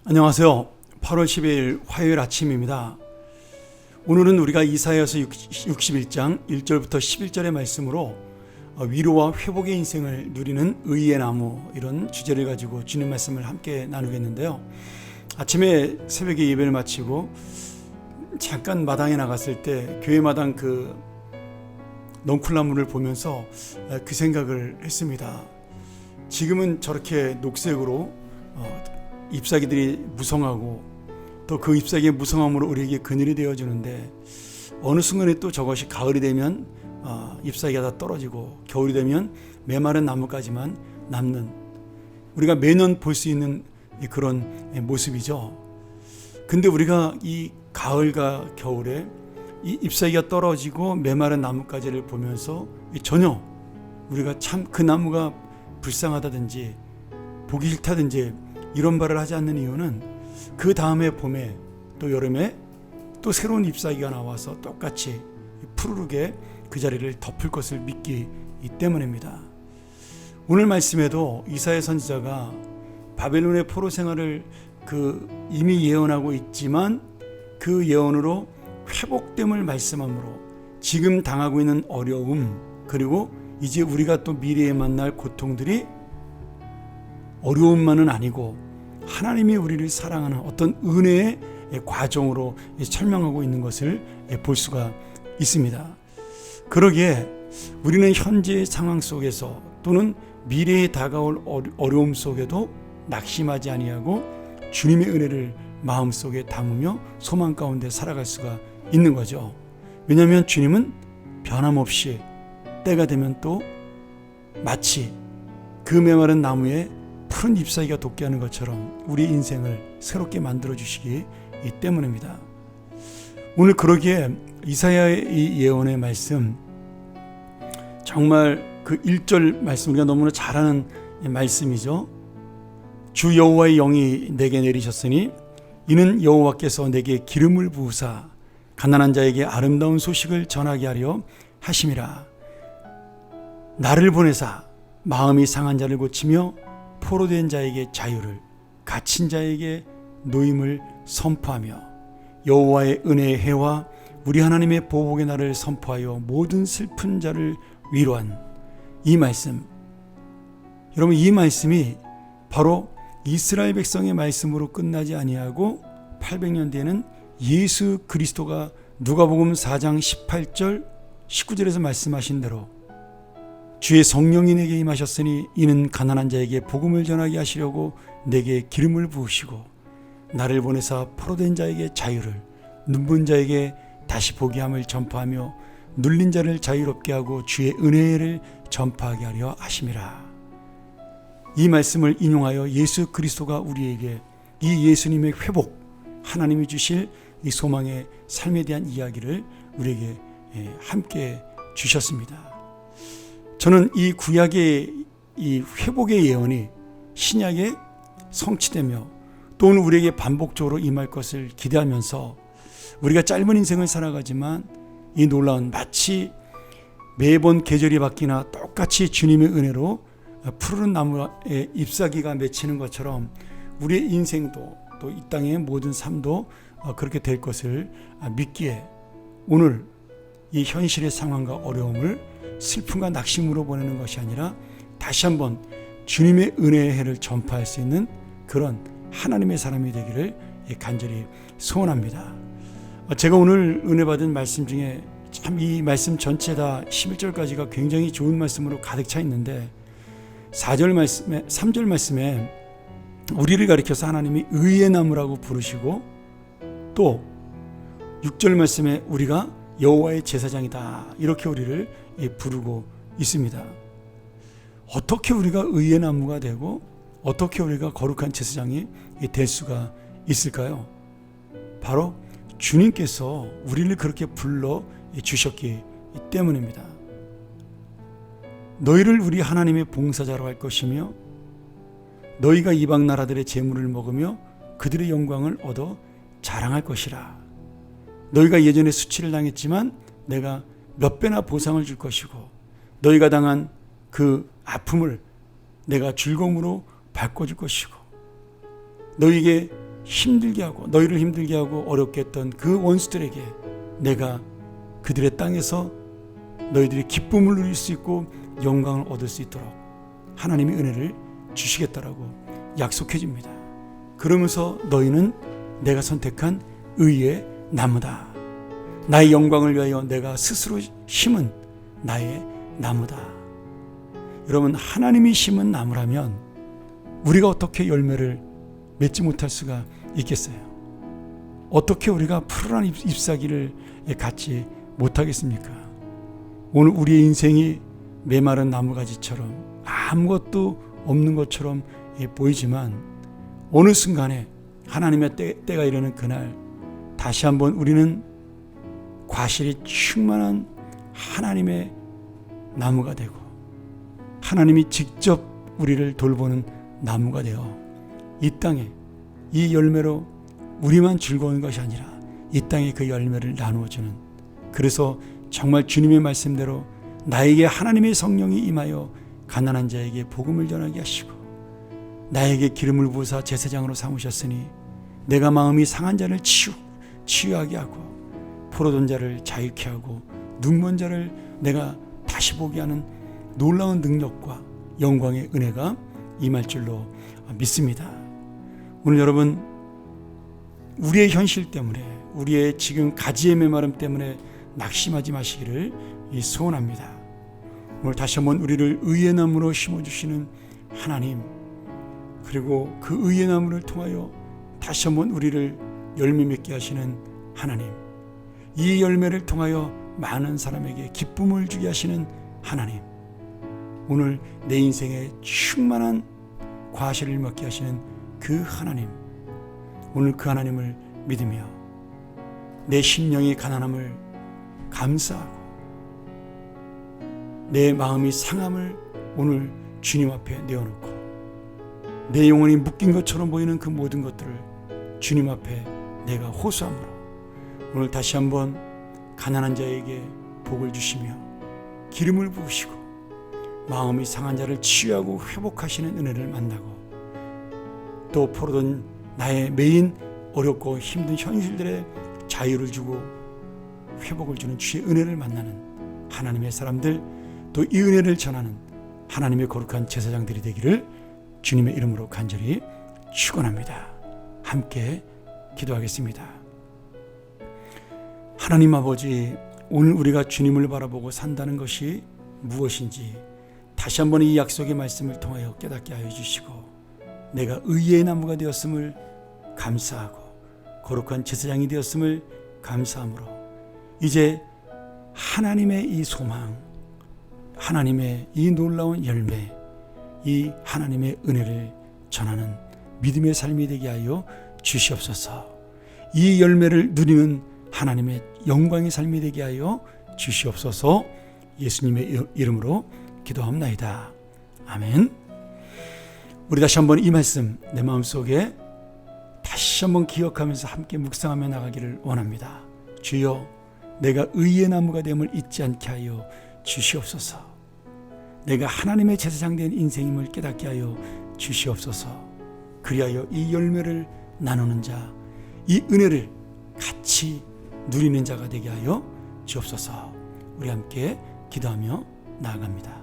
안녕하세요. 8월 12일 화요일 아침입니다. 오늘은 우리가 이사야서 61장 1절부터 11절의 말씀으로 위로와 회복의 인생을 누리는 의의 나무, 이런 주제를 가지고 주님 말씀을 함께 나누겠는데요. 아침에 새벽에 예배를 마치고 잠깐 마당에 나갔을 때 교회 마당 그 넝쿨나무를 보면서 그 생각을 했습니다. 지금은 저렇게 녹색으로 잎사귀들이 무성하고 또 그 잎사귀의 무성함으로 우리에게 그늘이 되어주는데, 어느 순간에 또 저것이 가을이 되면 잎사귀가 다 떨어지고 겨울이 되면 메마른 나무까지만 남는, 우리가 매년 볼 수 있는 그런 모습이죠. 근데 우리가 이 가을과 겨울에 이 잎사귀가 떨어지고 메마른 나무까지를 보면서 전혀 우리가 참 그 나무가 불쌍하다든지 보기 싫다든지 이런 말을 하지 않는 이유는, 그 다음에 봄에 또 여름에 또 새로운 잎사귀가 나와서 똑같이 푸르르게 그 자리를 덮을 것을 믿기 때문입니다. 오늘 말씀에도 이사야 선지자가 바벨론의 포로 생활을 이미 예언하고 있지만 그 예언으로 회복됨을 말씀하므로 지금 당하고 있는 어려움, 그리고 이제 우리가 또 미래에 만날 고통들이 어려움만은 아니고 하나님이 우리를 사랑하는 어떤 은혜의 과정으로 설명하고 있는 것을 볼 수가 있습니다. 그러기에 우리는 현재의 상황 속에서 또는 미래에 다가올 어려움 속에도 낙심하지 아니하고 주님의 은혜를 마음속에 담으며 소망 가운데 살아갈 수가 있는 거죠. 왜냐하면 주님은 변함없이 때가 되면 또 마치 그 메마른 나무에 푸른 잎사귀가 돋게 하는 것처럼 우리 인생을 새롭게 만들어 주시기 때문입니다. 오늘 그러기에 이사야의 이 예언의 말씀, 정말 그 1절 말씀 우리가 너무나 잘 아는 말씀이죠. 주 여호와의 영이 내게 내리셨으니 이는 여호와께서 내게 기름을 부으사 가난한 자에게 아름다운 소식을 전하게 하려 하심이라. 나를 보내사 마음이 상한 자를 고치며 포로된 자에게 자유를, 갇힌 자에게 노임을 선포하며 여호와의 은혜의 해와 우리 하나님의 보복의 날을 선포하여 모든 슬픈 자를 위로한 이 말씀. 여러분, 이 말씀이 바로 이스라엘 백성의 말씀으로 끝나지 아니하고 800년 뒤에는 예수 그리스도가 누가복음 4장 18절 19절에서 말씀하신 대로 주의 성령이 내게 임하셨으니 이는 가난한 자에게 복음을 전하게 하시려고 내게 기름을 부으시고 나를 보내사 포로된 자에게 자유를, 눈먼 자에게 다시 보게 함을 전파하며 눌린 자를 자유롭게 하고 주의 은혜를 전파하게 하려 하심이라. 이 말씀을 인용하여 예수 그리스도가 우리에게 이 예수님의 회복, 하나님이 주실 이 소망의 삶에 대한 이야기를 우리에게 함께 주셨습니다. 저는 이 구약의 이 회복의 예언이 신약에 성취되며 또 오늘 우리에게 반복적으로 임할 것을 기대하면서, 우리가 짧은 인생을 살아가지만 이 놀라운, 마치 매번 계절이 바뀌나 똑같이 주님의 은혜로 푸르른 나무에 잎사귀가 맺히는 것처럼 우리의 인생도 또 이 땅의 모든 삶도 그렇게 될 것을 믿기에, 오늘 이 현실의 상황과 어려움을 슬픔과 낙심으로 보내는 것이 아니라 다시 한번 주님의 은혜의 해를 전파할 수 있는 그런 하나님의 사람이 되기를 간절히 소원합니다. 제가 오늘 은혜 받은 말씀 중에 참 이 말씀 전체 다 11절까지가 굉장히 좋은 말씀으로 가득 차 있는데, 3절 말씀에 우리를 가리켜서 하나님이 의의 나무라고 부르시고, 또 6절 말씀에 우리가 여호와의 제사장이다, 이렇게 우리를 부르고 있습니다. 어떻게 우리가 의의 나무가 되고 어떻게 우리가 거룩한 제사장이 될 수가 있을까요? 바로 주님께서 우리를 그렇게 불러 주셨기 때문입니다. 너희를 우리 하나님의 봉사자로 할 것이며 너희가 이방 나라들의 재물을 먹으며 그들의 영광을 얻어 자랑할 것이라. 너희가 예전에 수치를 당했지만 내가 몇 배나 보상을 줄 것이고 너희가 당한 그 아픔을 내가 즐거움으로 바꿔줄 것이고 너희에게 힘들게 하고 너희를 힘들게 하고 어렵게 했던 그 원수들에게 내가 그들의 땅에서 너희들이 기쁨을 누릴 수 있고 영광을 얻을 수 있도록 하나님의 은혜를 주시겠다라고 약속해 줍니다. 그러면서 너희는 내가 선택한 의의 나무다. 나의 영광을 위하여 내가 스스로 심은 나의 나무다. 여러분, 하나님이 심은 나무라면 우리가 어떻게 열매를 맺지 못할 수가 있겠어요? 어떻게 우리가 푸르른 잎사귀를 갖지 못하겠습니까? 오늘 우리의 인생이 메마른 나무가지처럼 아무것도 없는 것처럼 보이지만 어느 순간에 하나님의 때가 이르는 그날 다시 한번 우리는 과실이 충만한 하나님의 나무가 되고 하나님이 직접 우리를 돌보는 나무가 되어 이 땅에 이 열매로 우리만 즐거운 것이 아니라 이 땅에 그 열매를 나누어주는, 그래서 정말 주님의 말씀대로 나에게 하나님의 성령이 임하여 가난한 자에게 복음을 전하게 하시고 나에게 기름을 부으사 제사장으로 삼으셨으니 내가 마음이 상한 자를 치유하게 하고 포로된 자를 자유케 하고 눈먼 자를 내가 다시 보게 하는 놀라운 능력과 영광의 은혜가 임할 줄로 믿습니다. 오늘 여러분, 우리의 현실 때문에 우리의 지금 가지의 메마름 때문에 낙심하지 마시기를 소원합니다. 오늘 다시 한번 우리를 의의 나무로 심어주시는 하나님, 그리고 그 의의 나무를 통하여 다시 한번 우리를 열매 맺게 하시는 하나님, 이 열매를 통하여 많은 사람에게 기쁨을 주게 하시는 하나님, 오늘 내 인생에 충만한 과실을 먹게 하시는 그 하나님, 오늘 그 하나님을 믿으며 내 심령의 가난함을 감사하고 내 마음이 상함을 오늘 주님 앞에 내어놓고 내 영혼이 묶인 것처럼 보이는 그 모든 것들을 주님 앞에 내가 호소함으로 오늘 다시 한번 가난한 자에게 복을 주시며 기름을 부으시고 마음이 상한 자를 치유하고 회복하시는 은혜를 만나고 또 포로된 나의 메인 어렵고 힘든 현실들의 자유를 주고 회복을 주는 주의 은혜를 만나는 하나님의 사람들, 또 이 은혜를 전하는 하나님의 거룩한 제사장들이 되기를 주님의 이름으로 간절히 축원합니다. 함께 기도하겠습니다. 하나님 아버지, 오늘 우리가 주님을 바라보고 산다는 것이 무엇인지 다시 한번 이 약속의 말씀을 통하여 깨닫게 하여 주시고 내가 의의 나무가 되었음을 감사하고 거룩한 제사장이 되었음을 감사함으로 이제 하나님의 이 소망, 하나님의 이 놀라운 열매, 이 하나님의 은혜를 전하는 믿음의 삶이 되게 하여 주시옵소서. 이 열매를 누리는 하나님의 영광의 삶이 되게 하여 주시옵소서. 예수님의 이름으로 기도합나이다. 아멘. 우리 다시 한번 이 말씀 내 마음속에 다시 한번 기억하면서 함께 묵상하며 나가기를 원합니다. 주여, 내가 의의 나무가 됨을 잊지 않게 하여 주시옵소서. 내가 하나님의 제사장 된 인생임을 깨닫게 하여 주시옵소서. 그리하여 이 열매를 나누는 자, 이 은혜를 같이 누리는 자가 되게 하여 주옵소서. 우리 함께 기도하며 나아갑니다.